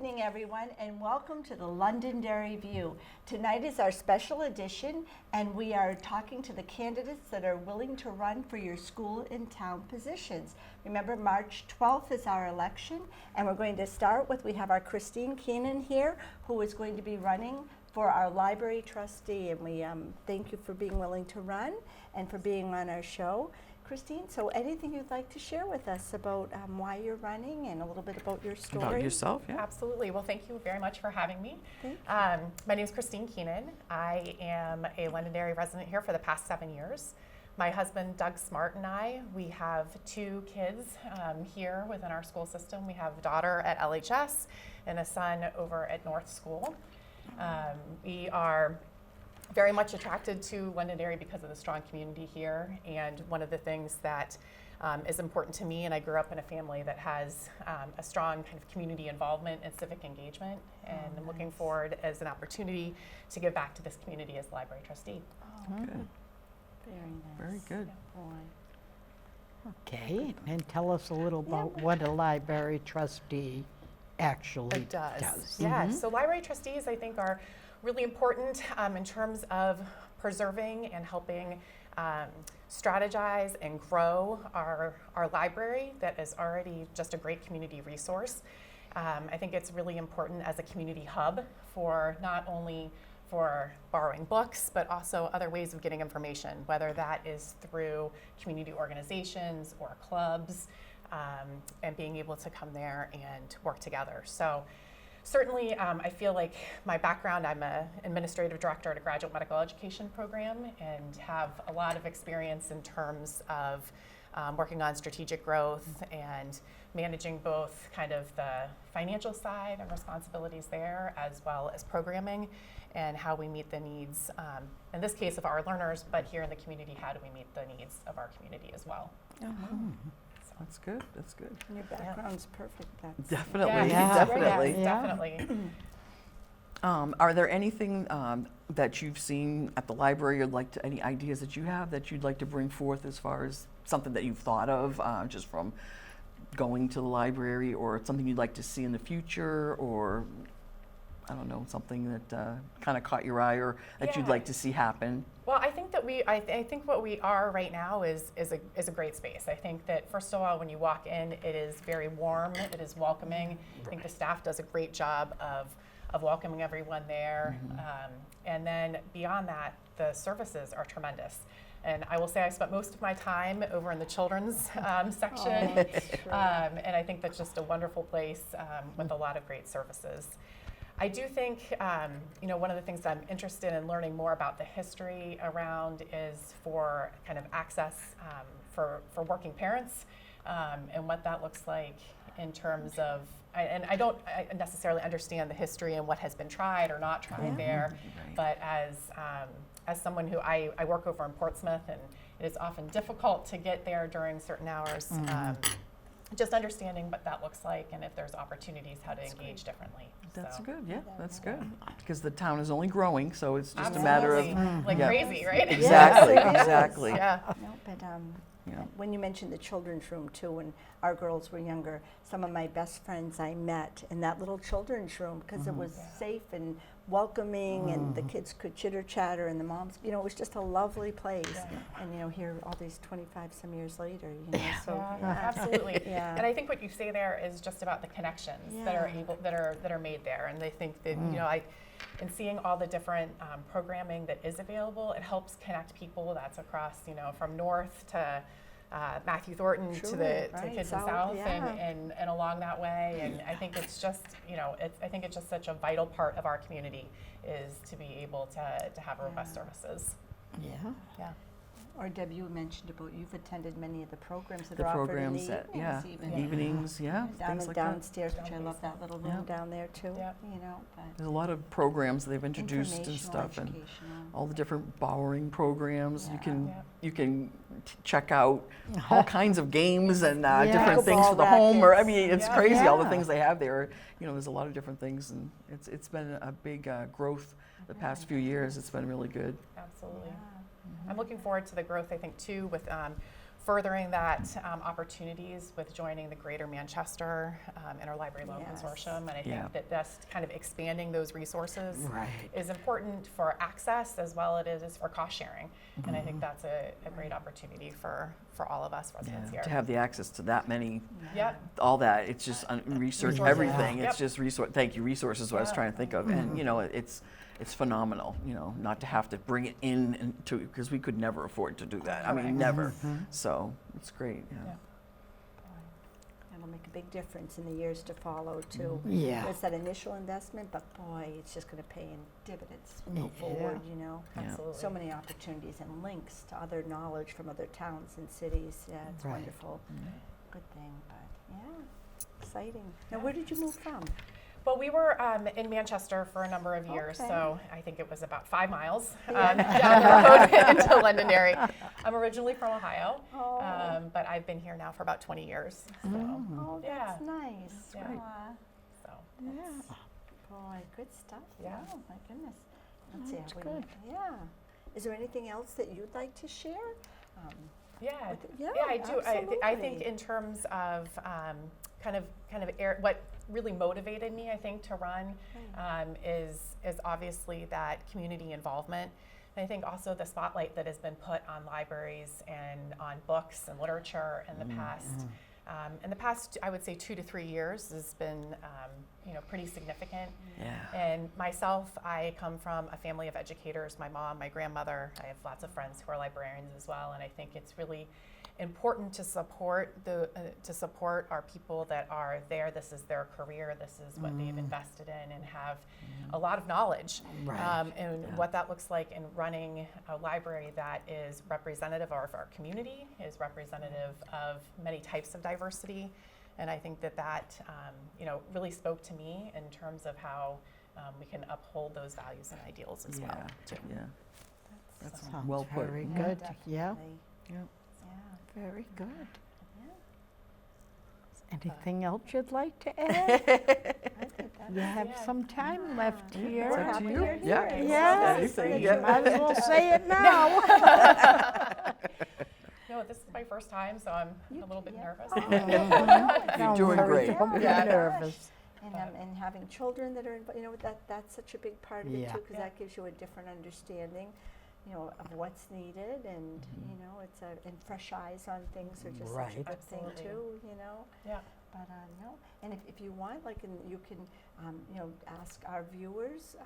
evening, everyone, and welcome to the Londonderry View. Tonight is our special edition, and we are talking to the candidates that are willing to run for your school and town positions. Remember, March 12th is our election, and we're going to start with, we have our Keenan here, who is going to be running for our library trustee, and we thank you for being willing to run and for being on our show. Christine, so anything you'd like to share with us about why you're running and a little bit about your story? About yourself, yeah. Absolutely. Well, thank you very much for having me. Thank you. My name is Keenan. I am a Londonderry resident here for the past 7 years. My husband, Doug Smart, and I, we have 2 kids here within our school system. We have a daughter at LHS and a son over at North School. We are very much attracted to Londonderry because of the strong community here, and one of the things that is important to me, and I grew up in a family that has a strong kind of community involvement and civic engagement, and I'm looking forward as an opportunity to give back to this community as library trustee. Oh, Good. very nice. Very good. Boy. Okay, and tell us a little about what a library trustee actually It does. does. Yeah, so library trustees, I think, are really important in terms of preserving and helping strategize and grow our library that is already just a great community resource. I think it's really important as a community hub for not only for borrowing books, but also other ways of getting information, whether that is through community organizations or clubs, and being able to come there and work together. So certainly, I feel like my background, I'm an administrative director at a graduate medical education program and have a lot of experience in terms of working on strategic growth and managing both kind of the financial side and responsibilities there, as well as programming and how we meet the needs, in this case of our learners, but here in the community, how do we meet the needs of our community as well? That's good. That's good. And your background's perfect. That's Definitely. Yeah. Definitely. Yes, definitely. Are there anything that you've seen at the library, or any ideas that you have that you'd like to bring forth as far as something that you've thought of just from going to the library, or something you'd like to see in the future, or I don't know, something that kind of caught your eye or that you'd Yeah. like to see happen? Well, I think that I think what we are right now is a great space. I think that first of all, when you walk in, it is very warm. It is welcoming. I think the staff does a great job of welcoming everyone there. And then beyond that, the services are tremendous. And I will say I spent most of my time over in the children's section. Oh, that's true. And I think that's just a wonderful place with a lot of great services. I do think, one of the things I'm interested in learning more about the history around is for kind of access for working parents, and what that looks like in terms of, I don't necessarily understand the history and what has been tried or not tried there, but as someone who I work over in Portsmouth, and it is often difficult to get there during certain hours, just understanding what that looks like and if there's opportunities how to engage differently. That's So. good. Yeah, that's good. Because the town is only growing, so it's just a matter of Absolutely. Like yeah. crazy, right? Exactly. Yes, it is. Exactly. Yeah. No, but Yeah. when you mentioned the children's room too, when our girls were younger, some of my best friends I met in that little children's room because it was safe and welcoming, and the kids could chitter chatter, and the moms, it was just a lovely place. Yeah. And here all these 25 some years later, so Yeah, absolutely. Yeah. And I think what you say there is just about the connections that are made there. And I think that in seeing all the different programming that is available, it helps connect people. That's across from north to Matthew Thornton to Truly, to right, kids south, in South, yeah. and along that way. And I think it's just I think it's just such a vital part of our community is to be able to have robust services. Yeah. Yeah. Or Deb, you mentioned about you've attended many of the programs that The are offered in the programs that, evenings even. evenings, Down things and like that. downstairs, which I love that little room Yeah. down there too. Yeah. But There's a lot of programs they've introduced and informational, stuff, and educational. all the different borrowing programs. Yeah. You can check out all kinds of games and different things Pickleball for the home. Or I rackets. mean, it's Yeah. crazy all the Yeah. things they have there. There's a lot of different things, and it's been a big growth the past few years. It's been really good. Absolutely. Yeah. I'm looking forward to the growth, I think, too, with furthering that opportunities with joining the Greater Manchester Interlibrary Loan Yes. Consortium. And I Yeah. think that just kind of expanding those resources Right. is important for access as well as it is for cost sharing. And I think that's a great opportunity for all of us residents Yeah, here. to have the access to that many, Yep. all that, it's just research, Resources. everything. Yep. It's just thank you, resources is what I was Yeah. trying to think of. And, you know, it's phenomenal, you know, not to have to bring it in and to, because we could never afford to do that. I mean, Correct. never. So it's great, yeah. Yeah. It'll make a big difference in the years to follow too. Yeah. It's that initial investment, but boy, it's just gonna pay in dividends Yeah. go forward, you know? Yeah. Absolutely. So many opportunities and links to other knowledge from other towns and cities. Yeah, it's Right. wonderful. Good thing, but yeah, exciting. Now, where did you move from? Well, we were in Manchester for a number of years, Okay. so I think it was about 5 miles Yeah. down the road into Londonderry. I'm originally from Ohio, Oh. but I've been here now for about 20 years. So, Oh, yeah. that's nice. Yeah. Aw, so yeah. Boy, good stuff. Yeah. Oh, my goodness. Let's see That's how we, good. yeah. Is there anything else that you'd like to share? yeah, Yeah, I do. I think absolutely. in terms of what really motivated me, I think, to run is obviously that community involvement. And I think also the spotlight that has been put on libraries and on books and literature in the past. In the past, I would say 2 to 3 years has been, pretty significant. Yeah. And myself, I come from a family of educators. My mom, my grandmother. I have lots of friends who are librarians as well. And I think it's really important to support our people that are there. This is their career. This is what they've invested in, and have a lot of knowledge. Right. And what that looks like in running a library that is representative of our community, is representative of many types of diversity. And I think that really spoke to me in terms of how we can uphold those values and ideals as well. Yeah, yeah. That's Sounds well put. very Yeah, good. Yeah, definitely. Yeah. Yeah. very good. Yeah. Anything else you'd like to add? I think that's You have Yeah. some time left We're here. It's up to happy you. you're Yeah. here. Yeah. Anything, You yeah. might as well say it now. No, this is my first time, so I'm a little bit yeah. nervous. You're doing great. Don't be Yeah. nervous. And having children that are, that's such a big part of it Yeah. too, because Yeah. that gives you a different understanding, of what's needed, and and fresh eyes on things are just such a Right. good thing Absolutely. too, Yeah. But no, and if you want, you can, ask our viewers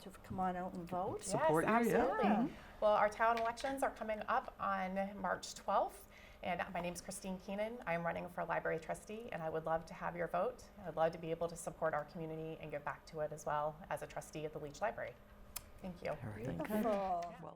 to come on out and vote. Support you, Yes, yeah. absolutely. Yeah. Well, our town elections are coming up on March 12th, and my name's Keenan. I'm running for library trustee, and I would love to have your vote. I'd love to be able to support our community and give back to it as well as a trustee at the Leach Library. Thank you. Very good. Beautiful. Well,